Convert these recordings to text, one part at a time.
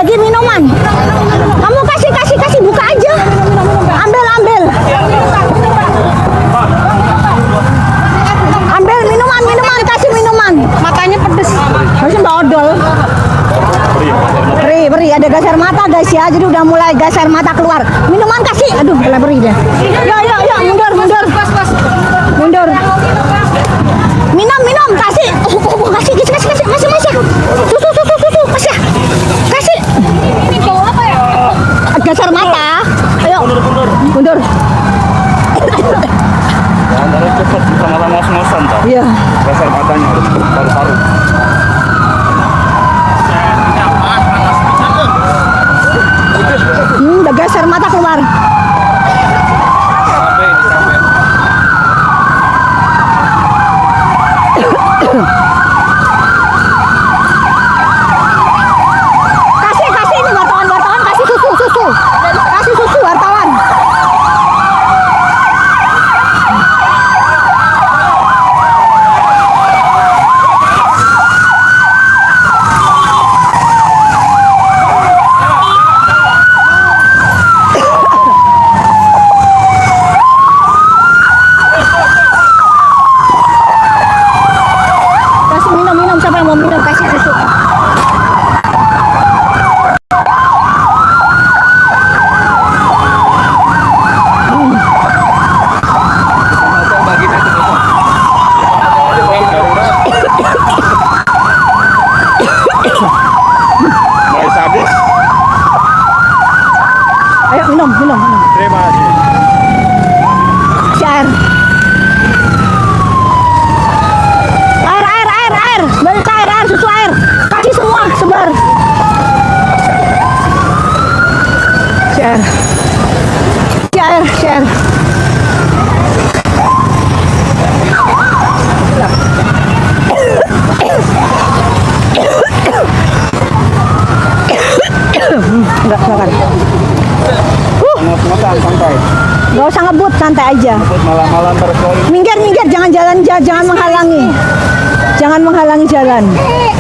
Bagi minuman. Kamu kasih buka aja. Ambil. Ambil minuman, kasih minuman. Matanya pedes. Harusnya dodol. Beri, ada gas air mata guys ya. Jadi udah mulai gas air mata keluar. Minuman kasih. Aduh, beri deh. Ya, mundur. Mundur. Minum, kasih. Kasih. Masih. Susu. Kasih. Ini bau apa ya? Gas air mata. Ayo. Mundur. Antara cepat malah ngos-ngosan tak? Iya. Gas air matanya harus paru-paru. Udah gas air mata keluar. Kasih ini wartawan kasih susu. Kasih susu wartawan. Kasih minum siapa yang mau minum kasih susu. Mulai habis. Ayo minum. Terima kasih. Si air. Air. Balik air, susu air. Kasih semua, sebar. Si air. Enggak makan. Ngos-ngosan santai. Gak usah ngebut, santai aja. Buat malam-malam terus lagi. Minggir, jangan jalan, jangan menghalangi. Jangan menghalangi jalan.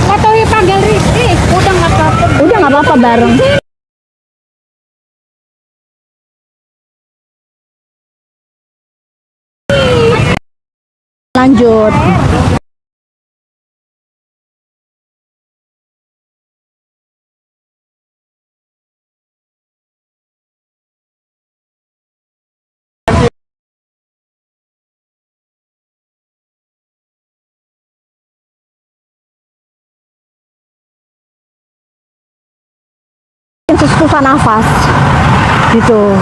Katawi panggil Rizky, udah nggak apa-apa. Udah nggak apa-apa bareng. Lanjut. Susah nafas gitu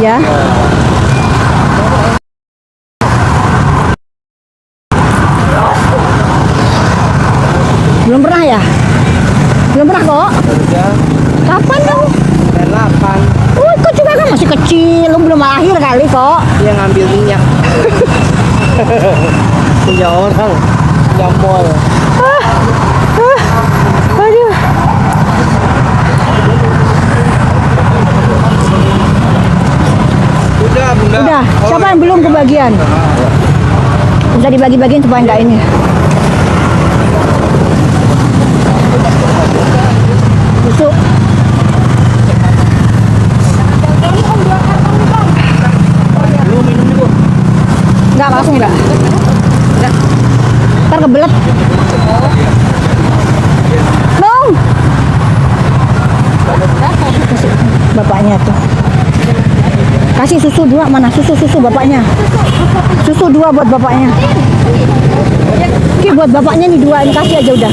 ya. Belum pernah ya? Belum pernah kok. Kapan dong? 8. Kok juga kan masih kecil, lu belum lahir kali kok. Dia ngambil minyak. Punya orang, punya mall. Aduh. Udah. Udah, siapa yang belum kebagian? Bisa dibagi-bagiin supaya enggak ini. Susu. Enggak, langsung enggak. Ntar kebelet. Dong. Bapaknya tuh. Kasih susu 2, mana susu bapaknya. Susu 2 buat bapaknya. Oke, buat bapaknya nih 2, ini kasih aja udah.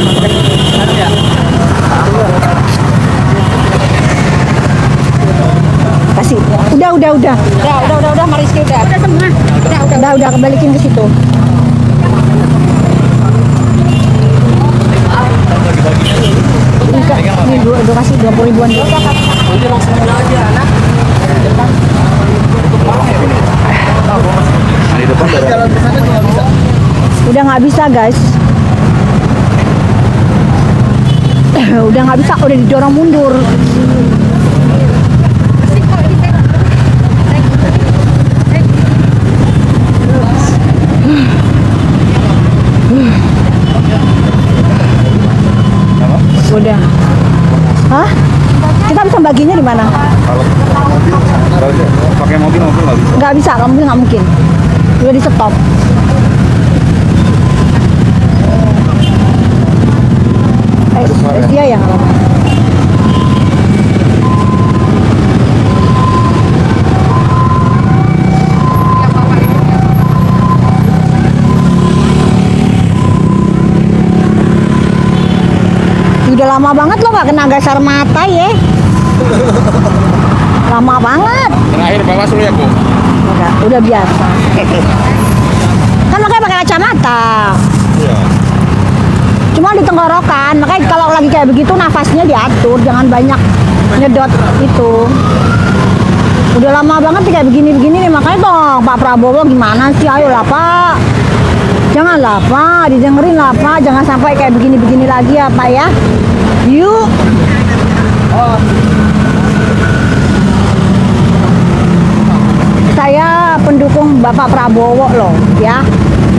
Kasih. Udah, Mariski udah. Udah semua. Udah kembalikin ke situ. Ini dua kasih 20 ribuan. Udah langsung aja, anak. Di depan Jalan ke sana juga bisa. Udah nggak bisa guys. Udah nggak bisa, udah didorong mundur. Udah. Hah? Kita bisa baginya di mana? Kalau pakai mobil nggak bisa. Nggak bisa, kamu nggak mungkin. Udah di stop. Dia yang apa? Udah lama banget lo nggak kena gas air mata ya. Lama banget. Terakhir bawa dulu ya, Bu. Udah biasa. Kan makanya pakai kacamata. Iya. Cuma di tenggorokan, makanya kalau lagi kayak begitu nafasnya diatur, jangan banyak nyedot itu. Udah lama banget nih kayak begini-begini nih, makanya dong Pak Prabowo gimana sih, ayolah Pak. Janganlah Pak, didengerin lah Pak, jangan sampai kayak begini-begini lagi ya Pak ya. Yuk. Saya pendukung Bapak Prabowo loh ya.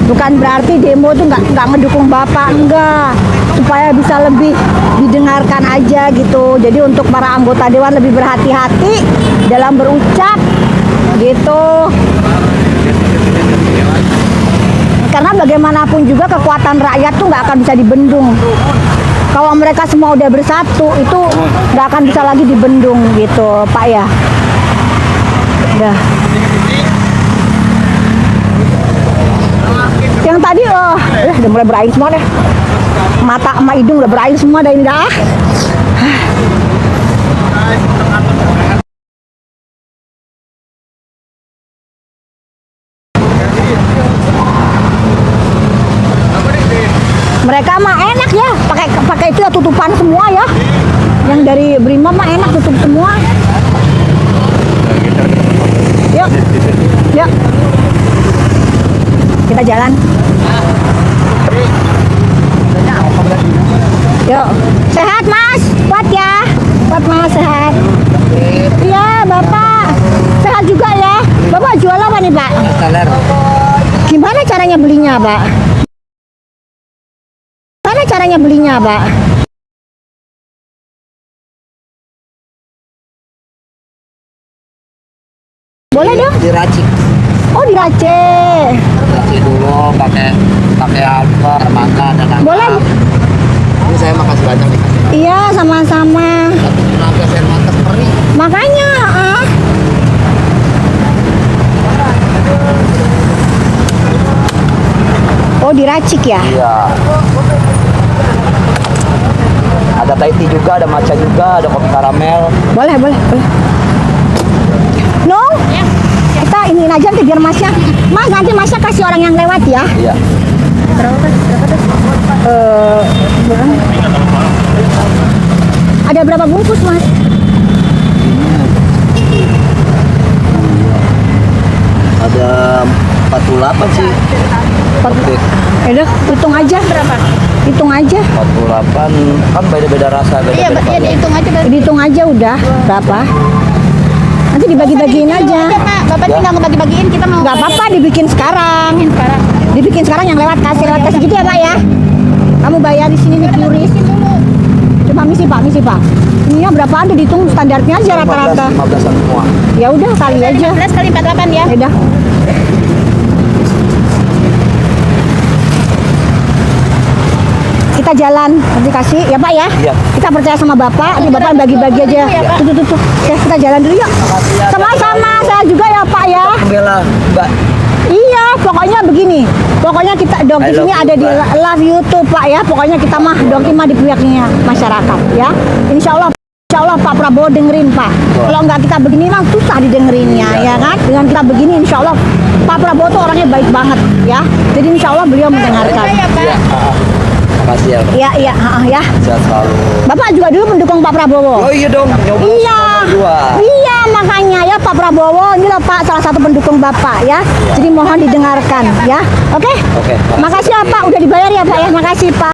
Bukan berarti demo tuh nggak ngedukung Bapak, enggak. Supaya bisa lebih didengarkan aja gitu. Jadi untuk para anggota dewan lebih berhati-hati dalam berucap gitu. Karena bagaimanapun juga kekuatan rakyat tuh nggak akan bisa dibendung. Kalau mereka semua udah bersatu itu nggak akan bisa lagi dibendung gitu Pak ya. Udah. Yang tadi udah mulai berair semua deh. Mata sama hidung udah berair semua dah ini dah. Mereka mah enak ya, pakai itu ya tutupan semua ya. Yang dari Brimob mah enak tutup semua. Yuk. Yuk. Kita jalan. Yuk. Sehat Mas, kuat ya. Kuat Mas, sehat. Iya Bapak, sehat juga ya. Bapak jual apa nih Pak? Teler. Gimana caranya belinya Pak? Gimana caranya belinya Pak? Boleh dong? Diracik. Oh diracik. Diracik dulu pakai apa? Makan dan Boleh. Ini saya makasih banyak nih. Iya sama-sama. Tenaga saya mantap perih. Makanya Oh diracik ya? Iya. Ada Thai tea juga, ada matcha juga, ada kopi karamel. Boleh. No? Kita ini aja nanti biar Masnya. Mas nanti Masnya kasih orang yang lewat ya. Iya. Berapa tuh? Ada berapa bungkus Mas? Ada 48 sih. Oke. Udah, hitung aja berapa? Hitung aja. 48 kan beda-beda rasa, Iya, beda-beda. iya dihitung aja. Dihitung aja udah berapa? Nanti dibagi-bagiin aja. Pak, Bapak tinggal ngebagi-bagiin, kita mau. Nggak apa-apa dibikin sekarang. Sekarang. Dibikin sekarang yang lewat kasih gitu ya Pak ya. Kamu bayar di sini nih kuris. Coba misi Pak. Ininya berapaan tuh dihitung standarnya aja rata-rata. 15-an semua. Ya udah kali aja. 15 kali 48 ya. Udah. Kita jalan, nanti kasih ya Pak ya. Iya. Kita percaya sama Bapak, ini Bapak bagi-bagi aja. Tuh. Oke, kita jalan dulu yuk. Sama-sama, saya juga ya Pak ya. Bella, Mbak. Iya, pokoknya begini. Pokoknya kita I Dongki love sini you, ada di Mbak. Love You tuh Pak ya. Pokoknya kita mah Dongki mah di pihaknya masyarakat ya. Insya Allah Pak Prabowo dengerin Pak. Kalau nggak kita begini mah susah didengerinnya ya kan. Dengan kita begini Insya Allah Pak Prabowo tuh orangnya baik banget ya. Jadi Insya Allah beliau mendengarkan. Ya, Pak. Makasih ya. Iya, ya. Sehat selalu. Bapak juga dulu mendukung Pak Prabowo. Oh iya dong. Nyoblos Iya, nomor 2. iya makanya ya Pak Prabowo ini loh Pak salah satu pendukung Bapak ya. Jadi mohon didengarkan ya. Oke? Oke. Makasih ya Pak, udah dibayar ya Pak ya. Makasih Pak.